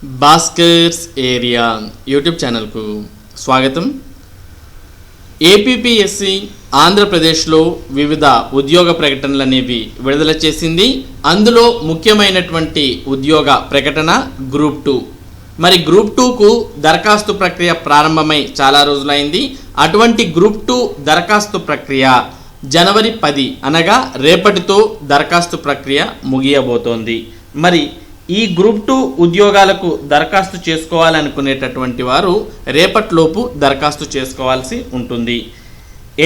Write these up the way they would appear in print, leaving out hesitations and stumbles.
Bhaskar's area YouTube ఛానల్కు స్వాగతం. APPSC ఆంధ్రప్రదేశ్లో వివిధ ఉద్యోగ ప్రకటనలు అనేవి విడుదల చేసింది. అందులో ముఖ్యమైనటువంటి ఉద్యోగ ప్రకటన గ్రూప్ 2. మరి గ్రూప్ 2కు దరఖాస్తు ప్రక్రియ ప్రారంభమై చాలా రోజులైంది. అటువంటి గ్రూప్ 2 దరఖాస్తు ప్రక్రియ జనవరి 10 అనగా రేపటితో దరఖాస్తు ప్రక్రియ ముగియబోతోంది. మరి ఈ గ్రూప్ 2 ఉద్యోగాలకు దరఖాస్తు చేసుకోవాలనుకునేటటువంటి వారు రేపటిలోపు దరఖాస్తు చేసుకోవాల్సి ఉంటుంది.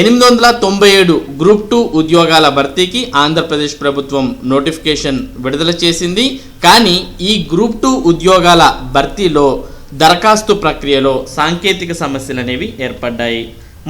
897 గ్రూప్ 2 ఉద్యోగాల భర్తీకి ఆంధ్రప్రదేశ్ ప్రభుత్వం నోటిఫికేషన్ విడుదల చేసింది. కానీ ఈ గ్రూప్ 2 ఉద్యోగాల భర్తీలో దరఖాస్తు ప్రక్రియలో సాంకేతిక సమస్యలు అనేవి ఏర్పడ్డాయి.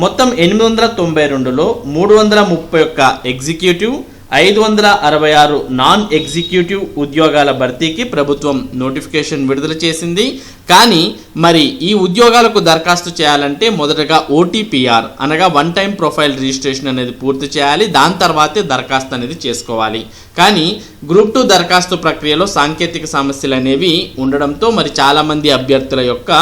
మొత్తం 892లో 331 ఎగ్జిక్యూటివ్, 566 నాన్ ఎగ్జిక్యూటివ్ ఉద్యోగాల భర్తీకి ప్రభుత్వం నోటిఫికేషన్ విడుదల చేసింది. కానీ మరి ఈ ఉద్యోగాలకు దరఖాస్తు చేయాలంటే మొదటగా OTPR అనగా వన్ టైం ప్రొఫైల్ రిజిస్ట్రేషన్ అనేది పూర్తి చేయాలి. దాని తర్వాతే దరఖాస్తు అనేది చేసుకోవాలి. కానీ గ్రూప్ 2 దరఖాస్తు ప్రక్రియలో సాంకేతిక సమస్యలు అనేవి ఉండడంతో మరి చాలామంది అభ్యర్థుల యొక్క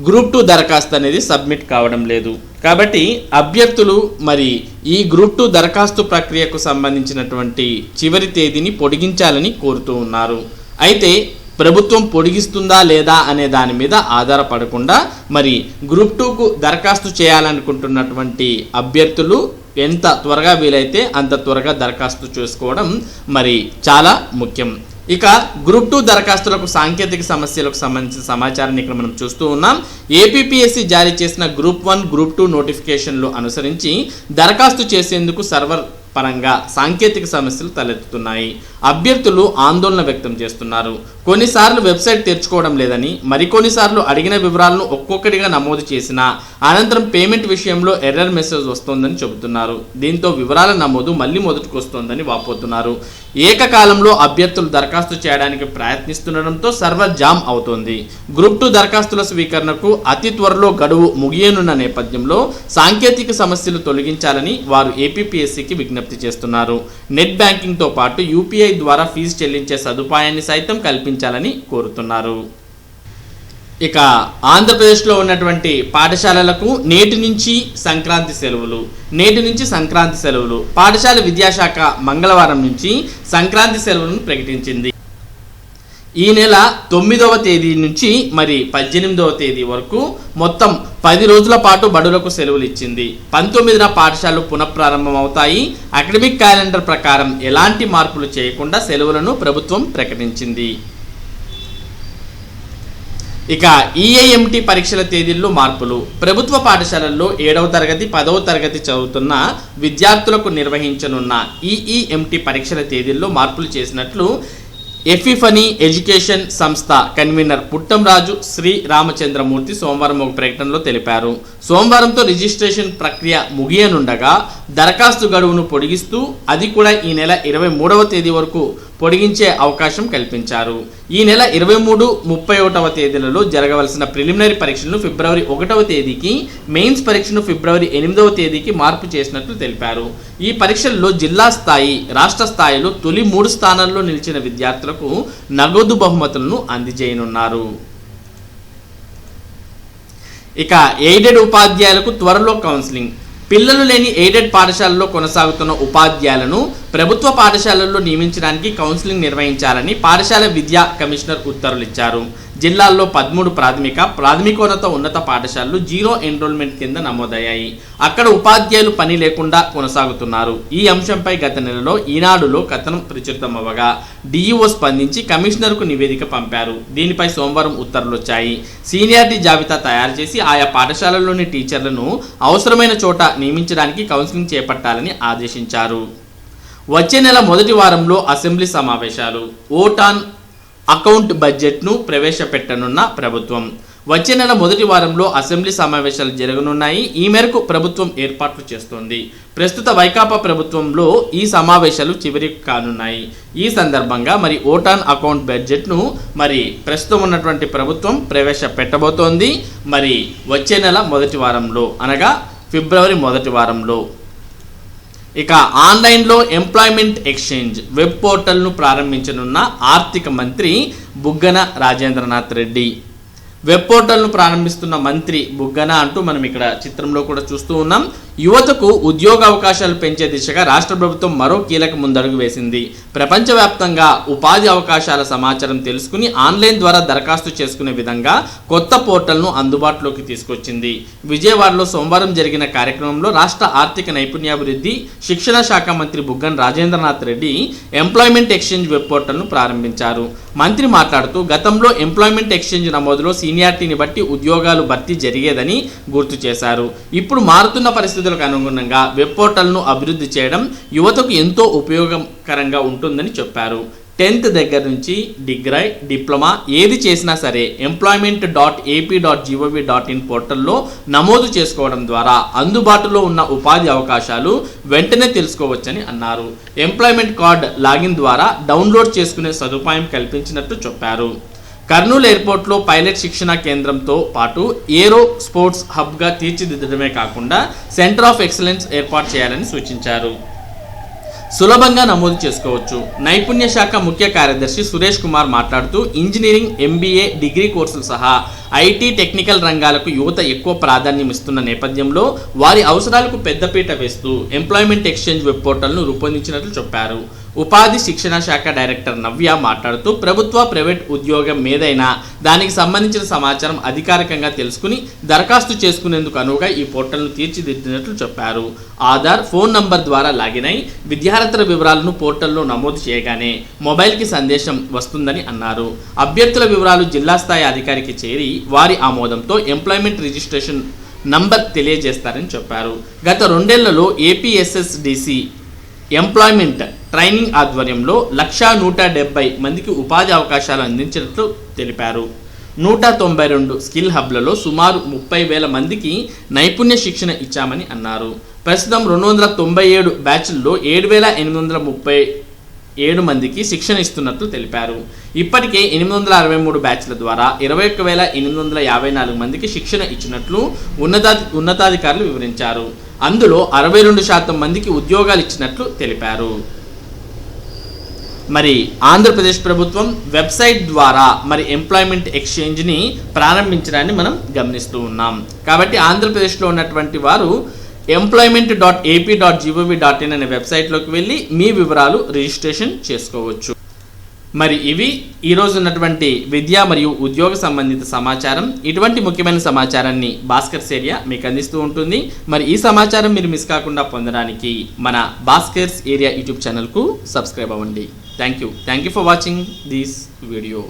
గ్రూప్ 2 దరఖాస్తు అనేది సబ్మిట్ కావడం లేదు. కాబట్టి అభ్యర్థులు మరి ఈ గ్రూప్ 2 దరఖాస్తు ప్రక్రియకు సంబంధించినటువంటి చివరి తేదీని పొడిగించాలని కోరుతూ ఉన్నారు. అయితే ప్రభుత్వం పొడిగిస్తుందా లేదా అనే దాని మీద ఆధారపడకుండా మరి గ్రూప్ 2కు దరఖాస్తు చేయాలనుకుంటున్నటువంటి అభ్యర్థులు ఎంత త్వరగా వీలైతే అంత త్వరగా దరఖాస్తు చేసుకోవడం మరి చాలా ముఖ్యం. ఇక గ్రూప్ 2 దరఖాస్తులకు సాంకేతిక సమస్యలకు సంబంధించిన సమాచారాన్ని ఇక్కడ మనం చూస్తూ ఉన్నాం. ఏపీపీఎస్సీ జారీ చేసిన గ్రూప్ 1, గ్రూప్ 2 నోటిఫికేషన్లు అనుసరించి దరఖాస్తు చేసేందుకు సర్వర్ పరంగా సాంకేతిక సమస్యలు తలెత్తుతున్నాయి. అభ్యర్థులు ఆందోళన వ్యక్తం చేస్తున్నారు. కొన్నిసార్లు వెబ్సైట్ తెరుచుకోవడం లేదని, మరికొన్నిసార్లు అడిగిన వివరాలను ఒక్కొక్కటిగా నమోదు చేసిన అనంతరం పేమెంట్ విషయంలో ఎర్రర్ మెసేజ్ వస్తోందని చెబుతున్నారు. దీంతో వివరాల నమోదు మళ్ళీ మొదటికి వస్తోందని వాపోతున్నారు. ఏకకాలంలో అభ్యర్థులు దరఖాస్తు చేయడానికి ప్రయత్నిస్తుండడంతో సర్వర్ జామ్ అవుతోంది. గ్రూప్ 2 దరఖాస్తుల స్వీకరణకు అతి త్వరలో గడువు ముగియనున్న నేపథ్యంలో సాంకేతిక సమస్యలు తొలగించాలని వారు ఏపీపీఎస్సీకి విజ్ఞప్తి చేస్తున్నారు. నెట్ బ్యాంకింగ్తో పాటు UPI ద్వారా ఫీజు చెల్లించే సదుపాయాన్ని సైతం కల్పించాలని కోరుతున్నారు. ఇక ఆంధ్రప్రదేశ్లో ఉన్నటువంటి పాఠశాలలకు నేటి నుంచి సంక్రాంతి సెలవులు. పాఠశాల విద్యాశాఖ మంగళవారం నుంచి సంక్రాంతి సెలవులను ప్రకటించింది. ఈ నెల 9వ తేదీ నుంచి మరి 18వ తేదీ వరకు మొత్తం 10 రోజుల పాటు బడులకు సెలవులు ఇచ్చింది. 19న పాఠశాలలు పునఃప్రారంభం అవుతాయి. అకాడమిక్ క్యాలెండర్ ప్రకారం ఎలాంటి మార్పులు చేయకుండా సెలవులను ప్రభుత్వం ప్రకటించింది. ఇక EIMT పరీక్షల తేదీల్లో మార్పులు. ప్రభుత్వ పాఠశాలల్లో 7వ తరగతి 10వ తరగతి చదువుతున్న విద్యార్థులకు నిర్వహించనున్న EIMT పరీక్షల తేదీల్లో మార్పులు చేసినట్లు ఎఫిఫనీ ఎడ్యుకేషన్ సంస్థ కన్వీనర్ పుట్టంరాజు శ్రీ రామచంద్రమూర్తి సోమవారం ఒక ప్రకటనలో తెలిపారు. సోమవారంతో రిజిస్ట్రేషన్ ప్రక్రియ ముగియనుండగా దరఖాస్తు గడువును పొడిగిస్తూ అది కూడా ఈ నెల 23వ తేదీ వరకు పొడిగించే అవకాశం కల్పించారు. ఈ నెల 23, 31వ తేదీలలో జరగవలసిన ప్రిలిమినరీ పరీక్షలను ఫిబ్రవరి 1వ తేదీకి, మెయిన్స్ పరీక్షను ఫిబ్రవరి 8వ తేదీకి మార్పు చేసినట్లు తెలిపారు. ఈ పరీక్షల్లో జిల్లా స్థాయి, రాష్ట్ర స్థాయిలో తొలి 3 స్థానాల్లో నిలిచిన విద్యార్థులకు నగదు బహుమతులను అందజేయనున్నారు. ఇక ఎయిడెడ్ ఉపాధ్యాయులకు త్వరలో కౌన్సిలింగ్. పిల్లలు లేని ఎయిడెడ్ పాఠశాలలో కొనసాగుతున్న ఉపాధ్యాయులను ప్రభుత్వ పాఠశాలల్లో నియమించడానికి కౌన్సిలింగ్ నిర్వహించాలని పాఠశాల విద్యా కమిషనర్ ఉత్తర్వులు ఇచ్చారు. జిల్లాల్లో 13 ప్రాథమికోన్నత ఉన్నత పాఠశాలలు 0 ఎన్రోల్మెంట్ కింద నమోదయ్యాయి. అక్కడ ఉపాధ్యాయులు పని లేకుండా కొనసాగుతున్నారు. ఈ అంశంపై గత నెలలో ఈనాడులో కథనం ప్రచురితమవ్వగా DEO స్పందించి కమిషనర్కు నివేదిక పంపారు. దీనిపై సోమవారం ఉత్తర్వులు వచ్చాయి. సీనియారిటీ జాబితా తయారు చేసి ఆయా పాఠశాలల్లోని టీచర్లను అవసరమైన చోట నియమించడానికి కౌన్సిలింగ్ చేపట్టాలని ఆదేశించారు. వచ్చే నెల మొదటి వారంలో అసెంబ్లీ సమావేశాలు. ఓట్ ఆన్ అకౌంట్ బడ్జెట్ను ప్రవేశపెట్టనున్న ప్రభుత్వం. వచ్చే నెల మొదటి వారంలో అసెంబ్లీ సమావేశాలు జరగనున్నాయి. ఈ మేరకు ప్రభుత్వం ఏర్పాట్లు చేస్తోంది. ప్రస్తుత వైకాపా ప్రభుత్వంలో ఈ సమావేశాలు చివరి కానున్నాయి. ఈ సందర్భంగా మరి ఓట్ ఆన్ అకౌంట్ బడ్జెట్ను మరి ప్రస్తుతం ఉన్నటువంటి ప్రభుత్వం ప్రవేశపెట్టబోతోంది. మరి వచ్చే నెల మొదటి వారంలో అనగా ఫిబ్రవరి మొదటి వారంలో. ఇక ఆన్లైన్లో ఎంప్లాయ్మెంట్ ఎక్స్చేంజ్ వెబ్ పోర్టల్ను ప్రారంభించనున్న ఆర్థిక మంత్రి బుగ్గన రాజేంద్రనాథ్ రెడ్డి. వెబ్ పోర్టల్ను ప్రారంభిస్తున్న మంత్రి బుగ్గన అంటూ మనం ఇక్కడ చిత్రంలో కూడా చూస్తూ ఉన్నాం. యువతకు ఉద్యోగ అవకాశాలు పెంచే దిశగా రాష్ట్ర ప్రభుత్వం మరో కీలక ముందడుగు వేసింది. ప్రపంచవ్యాప్తంగా ఉపాధి అవకాశాల సమాచారం తెలుసుకుని ఆన్లైన్ ద్వారా దరఖాస్తు చేసుకునే విధంగా కొత్త పోర్టల్ను అందుబాటులోకి తీసుకొచ్చింది. విజయవాడలో సోమవారం జరిగిన కార్యక్రమంలో రాష్ట్ర ఆర్థిక నైపుణ్యాభివృద్ధి శిక్షణ శాఖ మంత్రి Buggana Rajendranath Reddy employment exchange web పోర్టల్ను ప్రారంభించారు. మంత్రి మాట్లాడుతూ గతంలో ఎంప్లాయ్మెంట్ ఎక్స్చేంజ్ నమోదులో సీనియారిటీని బట్టి ఉద్యోగాలు భర్తీ జరిగేదని గుర్తు చేశారు. ఇప్పుడు మారుతున్న పరిస్థితులకు అనుగుణంగా వెబ్ పోర్టల్ను అభివృద్ధి చేయడం యువతకు ఎంతో ఉపయోగకరంగా ఉంటుందని చెప్పారు. 10th దగ్గర నుంచి డిగ్రీ, డిప్లొమా ఏది చేసినా సరే employment.ap.gov.in పోర్టల్లో నమోదు చేసుకోవడం ద్వారా అందుబాటులో ఉన్న ఉపాధి అవకాశాలు వెంటనే తెలుసుకోవచ్చని అన్నారు. ఎంప్లాయ్మెంట్ కార్డ్ లాగిన్ ద్వారా డౌన్లోడ్ చేసుకునే సదుపాయం కల్పించినట్టు చెప్పారు. కర్నూలు ఎయిర్పోర్ట్లో పైలట్ శిక్షణ కేంద్రంతో పాటు ఏరో స్పోర్ట్స్ హబ్గా తీర్చిదిద్దడమే కాకుండా సెంటర్ ఆఫ్ ఎక్సలెన్స్ ఏర్పాటు చేయాలని సూచించారు. సులభంగా నమోదు చేసుకోవచ్చు. నైపుణ్య శాఖ ముఖ్య కార్యదర్శి సురేష్ కుమార్ మాట్లాడుతూ ఇంజనీరింగ్, MBA, డిగ్రీ కోర్సులు సహా ఐటీ, టెక్నికల్ రంగాలకు యువత ఎక్కువ ప్రాధాన్యం ఇస్తున్న నేపథ్యంలో వారి అవసరాలకు పెద్దపీట వేస్తూ ఎంప్లాయ్మెంట్ ఎక్స్చేంజ్ వెబ్ పోర్టల్ను రూపొందించినట్లు చెప్పారు. ఉపాధి శిక్షణ శాఖ డైరెక్టర్ నవ్య మాట్లాడుతూ ప్రభుత్వ, ప్రైవేట్ ఉద్యోగం ఏదైనా దానికి సంబంధించిన సమాచారం అధికారికంగా తెలుసుకుని దరఖాస్తు చేసుకునేందుకు అనువుగా ఈ పోర్టల్ను తీర్చిదిద్దినట్లు చెప్పారు. ఆధార్, ఫోన్ నంబర్ ద్వారా లాగిన్ అయి విద్యార్థుల వివరాలను పోర్టల్లో నమోదు చేయగానే మొబైల్కి సందేశం వస్తుందని అన్నారు. అభ్యర్థుల వివరాలు జిల్లా స్థాయి అధికారికి చేరి వారి ఆమోదంతో ఎంప్లాయ్మెంట్ రిజిస్ట్రేషన్ నంబర్ తెలియజేస్తారని చెప్పారు. గత 2 ఏళ్లలో APSSDC ఎంప్లాయ్మెంట్ ట్రైనింగ్ ఆధ్వర్యంలో 1,170 మందికి ఉపాధి అవకాశాలు అందించినట్లు తెలిపారు. 192 స్కిల్ హబ్లలో సుమారు 30,000 మందికి నైపుణ్య శిక్షణ ఇచ్చామని అన్నారు. ప్రస్తుతం 297 బ్యాచ్ల్లో 7,837 మందికి శిక్షణ ఇస్తున్నట్లు తెలిపారు. ఇప్పటికే 863 బ్యాచ్ల ద్వారా 21,854 మందికి శిక్షణ ఇచ్చినట్లు ఉన్నతాధికారులు వివరించారు. అందులో 62% మందికి ఉద్యోగాలు ఇచ్చినట్లు తెలిపారు. మరి ఆంధ్రప్రదేశ్ ప్రభుత్వం వెబ్సైట్ ద్వారా మరి ఎంప్లాయ్మెంట్ ఎక్స్చేంజ్ని ప్రారంభించడాన్ని మనం గమనిస్తూ ఉన్నాం. కాబట్టి ఆంధ్రప్రదేశ్లో ఉన్నటువంటి వారు employment.ap.gov.in అనే వెబ్సైట్లోకి వెళ్ళి మీ వివరాలు రిజిస్ట్రేషన్ చేసుకోవచ్చు. మరి ఇవి ఈరోజు ఉన్నటువంటి విద్య మరియు ఉద్యోగ సంబంధిత సమాచారం. ఇటువంటి ముఖ్యమైన సమాచారాన్ని భాస్కర్స్ ఏరియా మీకు అందిస్తూ ఉంటుంది. మరి ఈ సమాచారం మీరు మిస్ కాకుండా పొందడానికి మన భాస్కర్స్ ఏరియా యూట్యూబ్ ఛానల్కు సబ్స్క్రైబ్ అవ్వండి. Thank you for watching this video.